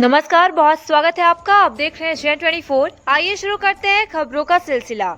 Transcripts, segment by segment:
नमस्कार, बहुत स्वागत है आपका। आप देख रहे हैं Gen24। आइए शुरू करते हैं खबरों का सिलसिला।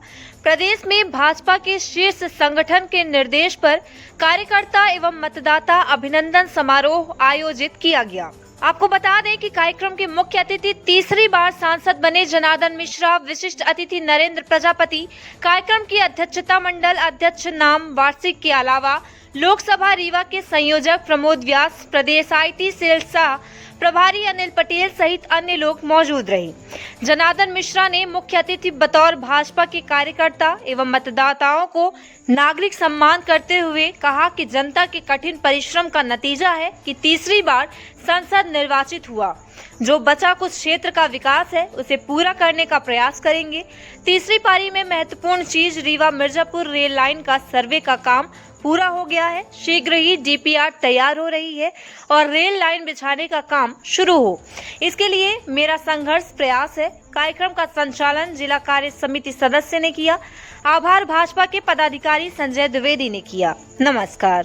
प्रदेश में भाजपा के शीर्ष संगठन के निर्देश पर कार्यकर्ता एवं मतदाता अभिनंदन समारोह आयोजित किया गया। आपको बता दें कि कार्यक्रम के मुख्य अतिथि तीसरी बार सांसद बने जनार्दन मिश्रा, विशिष्ट अतिथि नरेंद्र प्रजापति, कार्यक्रम की अध्यक्षता मंडल अध्यक्ष नाम वार्षिक के अलावा लोकसभा रीवा के संयोजक प्रमोद व्यास, प्रदेश IT सेल शाह प्रभारी अनिल पटेल सहित अन्य लोग मौजूद रहे। जनार्दन मिश्रा ने मुख्य अतिथि बतौर भाजपा के कार्यकर्ता एवं मतदाताओं को नागरिक सम्मान करते हुए कहा कि जनता के कठिन परिश्रम का नतीजा है कि तीसरी बार संसद निर्वाचित हुआ। जो बचा कुछ क्षेत्र का विकास है उसे पूरा करने का प्रयास करेंगे। तीसरी पारी में महत्वपूर्ण चीज रीवा मिर्जापुर रेल लाइन का सर्वे का काम पूरा हो गया है। शीघ्र ही DPR तैयार हो रही है और रेल लाइन बिछाने का काम शुरू हो, इसके लिए मेरा संघर्ष प्रयास है। कार्यक्रम का संचालन जिला कार्य समिति सदस्य ने किया। आभार भाजपा के पदाधिकारी संजय द्विवेदी ने किया। नमस्कार।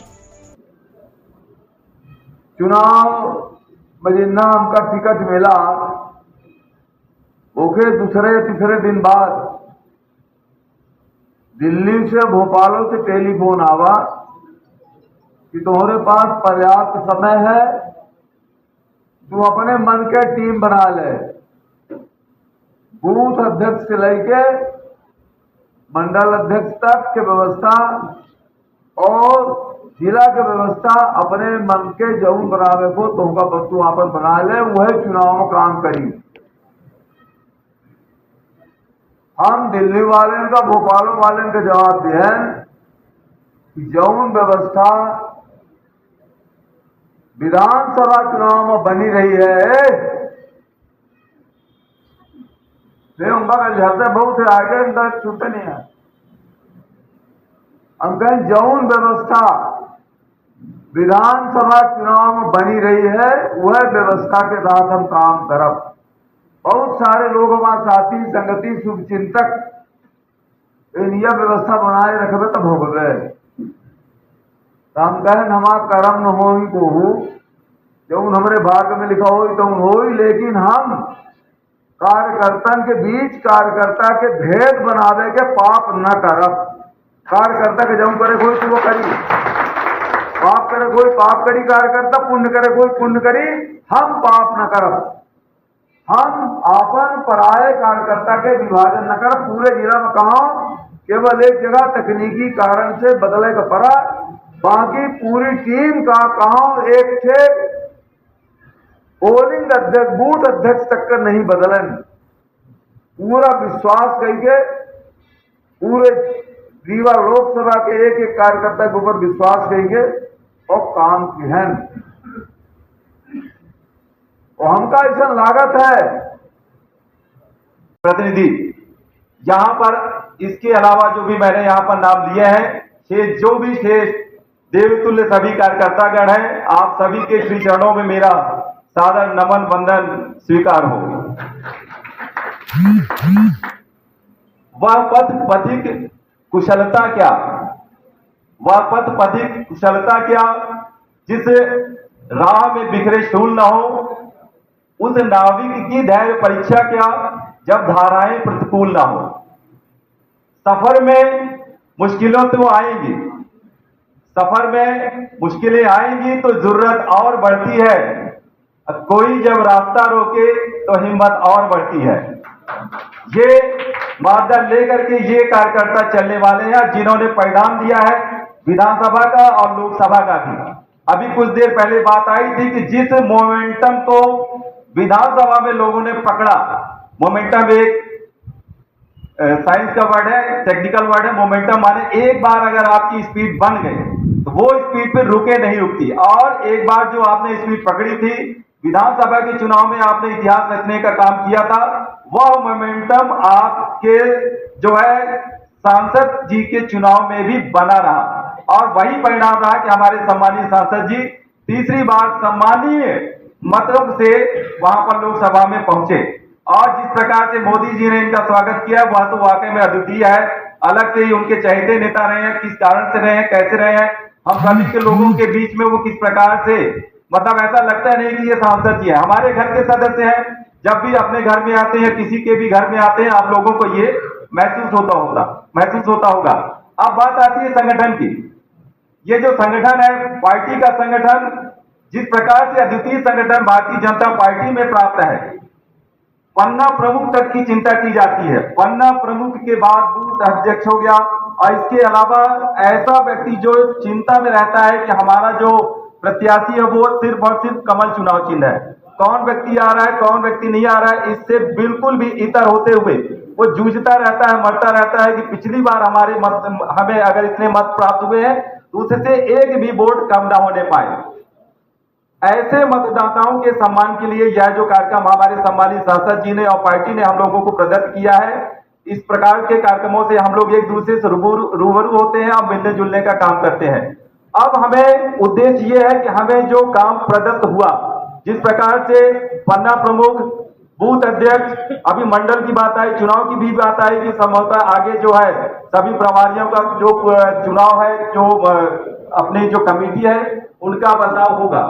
चुनाव म्हणजे ना हमका टिकट मिला ओके दूसरे तीसरे दिन बाद दिल्ली से भोपालों से टेलीफोन आवा कि तुम्हारे पास पर्याप्त समय है, तुम अपने मन के टीम बना ले। बूथ अध्यक्ष से लेके मंडल अध्यक्ष तक के व्यवस्था और जिला के व्यवस्था अपने मन के जऊन बनावे को तुमका वस्तु वहां पर बना ले, वह चुनाव में काम करी। हम दिल्ली वाले का भोपाल वाले का जवाब दिया कि जौन व्यवस्था विधानसभा चुनाव में बनी रही है उनका झरते बहुत से आगे उनका छूटते नहीं है। हम कहें जौन व्यवस्था विधानसभा चुनाव में बनी रही है वह व्यवस्था के साथ हम काम करब। बहुत सारे लोग हमारे साथी संगति शुभचिंतक यह व्यवस्था बनाए रखबे तब हो गए। हम कहें हमारा कर्म न हो ही को जब हमारे भाग्य में लिखा हो तो हो ही, लेकिन हम कार्यकर्ता के बीच कार्यकर्ता के भेद बनावे के पाप न करब। कार्यकर्ता के जब करे कोई तो वो करी, पाप करे कोई पाप करी, कार्यकर्ता पुण्य करे कोई पुण्य करी, हम पाप न करब। हम अपन पराये कार्यकर्ता के विभाजन न कर पूरे जिला में कहा केवल एक जगह तकनीकी कारण से बदले का पड़ा, बाकी पूरी टीम का कहा एक थे पोलिंग अध्यक्ष बूथ अध्यक्ष तक का नहीं बदलन। पूरा विश्वास करके पूरे रीवा लोकसभा के एक एक कार्यकर्ता के ऊपर विश्वास करके और काम की है। और हमका ऐसा लागत है प्रतिनिधि यहाँ पर, इसके अलावा जो भी मैंने यहाँ पर नाम लिए हैं जो भी शेष देवतुल्य सभी कार्यकर्तागण हैं, आप सभी के श्री चरणों में मेरा सादर नमन वंदन स्वीकार हो। वह पथ पथिक कुशलता क्या, वह पथ पथिक कुशलता क्या जिस राह में बिखरे शूल न हो, उस नाविक की धैर्य परीक्षा क्या जब धाराएं प्रतिकूल ना हो। सफर में मुश्किलों तो आएंगी, सफर में मुश्किलें आएंगी तो जरूरत और बढ़ती है। कोई जब रास्ता रोके तो हिम्मत और बढ़ती है। ये मापदंड लेकर के ये कार्यकर्ता चलने वाले हैं जिन्होंने परिणाम दिया है विधानसभा का और लोकसभा का भी। अभी कुछ देर पहले बात आई थी कि जिस मोमेंटम को विधानसभा में लोगों ने पकड़ा, मोमेंटम एक साइंस का वर्ड है, टेक्निकल वर्ड है। मोमेंटम माने एक बार अगर आपकी स्पीड बन गई तो वो स्पीड पे रुके नहीं रुकती। और एक बार जो आपने स्पीड पकड़ी थी विधानसभा के चुनाव में, आपने इतिहास रचने का काम किया था, वह मोमेंटम आपके जो है सांसद जी के चुनाव में भी बना रहा। और वही परिणाम रहा कि हमारे सम्मानित सांसद जी तीसरी बार सम्मानीय मतों से वहां पर लोकसभा में पहुंचे। और जिस प्रकार से मोदी जी ने इनका स्वागत किया वह तो वाकई में अद्वितीय है। अलग से ही उनके चहेते नेता रहे हैं, किस कारण से रहे हैं, कैसे रहे हैं, हम सभी के लोगों के बीच में वो किस प्रकार से मतलब ऐसा लगता नहीं कि ये सांसद जी है, हमारे घर के सदस्य हैं। जब भी अपने घर में आते हैं, किसी के भी घर में आते हैं, आप लोगों को ये महसूस होता होगा। अब बात आती है संगठन की। ये जो संगठन है, पार्टी का संगठन, जिस प्रकार से अद्वितीय संगठन भारतीय जनता पार्टी में प्राप्त है, पन्ना प्रमुख तक की चिंता की जाती है। पन्ना प्रमुख के बाद बूथ अध्यक्ष हो गया, और इसके अलावा ऐसा व्यक्ति जो चिंता में रहता है कि हमारा जो प्रत्याशी है वो सिर्फ और सिर्फ कमल चुनाव चिन्ह है, कौन व्यक्ति आ रहा है, कौन व्यक्ति नहीं आ रहा है, इससे बिल्कुल भी इतर होते हुए वो जूझता रहता है, मरता रहता है कि पिछली बार हमें अगर इतने मत प्राप्त हुए हैं तो उससे एक भी वोट कम ना होने पाए। ऐसे मतदाताओं के सम्मान के लिए यह जो कार्यक्रम हमारे सम्मानित सांसद जी ने और पार्टी ने हम लोगों को प्रदत्त किया है, इस प्रकार के कार्यक्रमों से हम लोग एक दूसरे से रूबरू होते हैं और मिलने जुलने का काम करते हैं। अब हमें उद्देश्य ये है कि हमें जो काम प्रदत्त हुआ, जिस प्रकार से पन्ना प्रमुख, बूथ अध्यक्ष, अभी मंडल की बात आई, चुनाव की भी बात आई कि संभवतः आगे जो है सभी प्रभारियों का जो चुनाव है, जो अपनी जो कमेटी है उनका बदलाव होगा।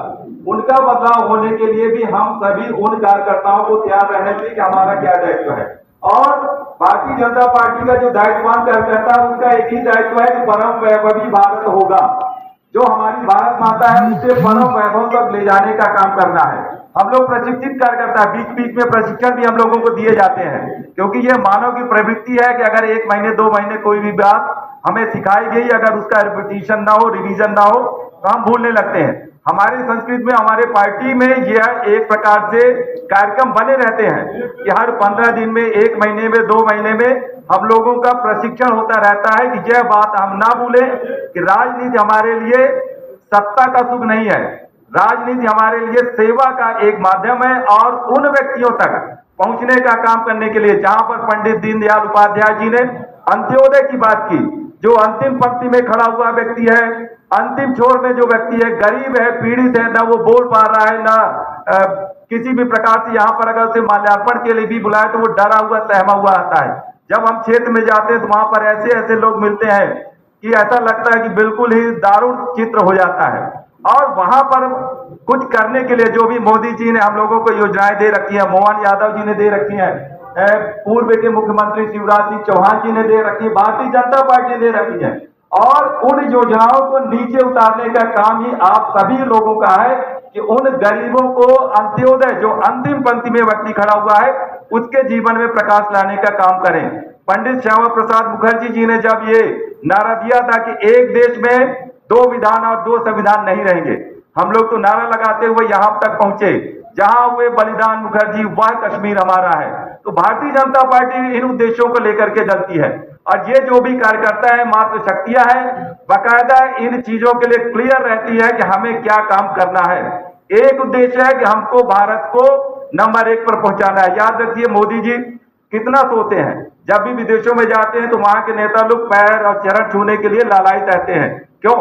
उनका बदलाव होने के लिए भी हम सभी उन कार्यकर्ताओं को तैयार रहने चाहिए कि हमारा क्या दायित्व है। और भारतीय जनता पार्टी का जो दायित्ववान कार्यकर्ता है उसका एक ही दायित्व है कि परम वैभवी भारत होगा, जो हमारी भारत माता है उसे परम वैभव तक ले जाने का काम करना है। हम लोग प्रशिक्षित कार्यकर्ता, बीच बीच में प्रशिक्षण भी हम लोगों को दिए जाते हैं, क्योंकि ये मानव की प्रवृत्ति है कि अगर 1 महीने 2 महीने कोई भी बात हमें सिखाई गई, अगर उसका रिपीटिशन ना हो, रिवीजन ना हो, तो हम भूलने लगते हैं। हमारी संस्कृति में, हमारे पार्टी में यह एक प्रकार से कार्यक्रम बने रहते हैं कि हर 15 दिन में, 1 महीने में, 2 महीने में हम लोगों का प्रशिक्षण होता रहता है कि यह बात हम ना भूलें कि राजनीति हमारे लिए सत्ता का सुख नहीं है, राजनीति हमारे लिए सेवा का एक माध्यम है। और उन व्यक्तियों तक पहुंचने का काम करने के लिए, जहां पर पंडित दीनदयाल उपाध्याय जी ने अंत्योदय की बात की, जो अंतिम पंक्ति में खड़ा हुआ व्यक्ति है, अंतिम छोर में जो व्यक्ति है, गरीब है, पीड़ित है, ना वो बोल पा रहा है, ना किसी भी प्रकार से यहाँ पर अगर उसे माल्यार्पण के लिए भी बुलाए तो वो डरा हुआ, सहमा हुआ आता है। जब हम क्षेत्र में जाते हैं तो वहां पर ऐसे ऐसे लोग मिलते हैं कि ऐसा लगता है कि बिल्कुल ही दारुण चित्र हो जाता है। और वहां पर कुछ करने के लिए जो भी मोदी जी ने हम लोगों को योजनाएं दे रखी है, मोहन यादव जी ने दे रखी है, पूर्व के मुख्यमंत्री शिवराज सिंह चौहान जी ने दे रखी है, भारतीय जनता पार्टी दे रखी है, और उन योजनाओं को नीचे उतारने का काम ही आप सभी लोगों का है कि उन गरीबों को अंत्योदय, जो अंतिम पंक्ति में व्यक्ति खड़ा हुआ है, उसके जीवन में प्रकाश लाने का काम करें। पंडित श्यामा प्रसाद मुखर्जी जी ने जब ये नारा दिया था कि एक देश में 2 विधान और 2 संविधान नहीं रहेंगे, हम लोग तो नारा लगाते हुए यहां तक पहुंचे, जहां हुए बलिदान मुखर्जी वह कश्मीर हमारा है। तो भारतीय जनता पार्टी इन उद्देश्यों को लेकर के चलती है, और ये जो भी कार्यकर्ता है, मात्र शक्तियां है, बाकायदा इन चीजों के लिए क्लियर रहती है कि हमें क्या काम करना है। एक उद्देश्य है कि हमको भारत को नंबर 1 पर पहुंचाना है। याद रखिए, मोदी जी कितना सोते हैं, जब भी विदेशों में जाते हैं तो वहां के नेता लोग पैर और चरण छूने के लिए लालायित रहते हैं। क्यों?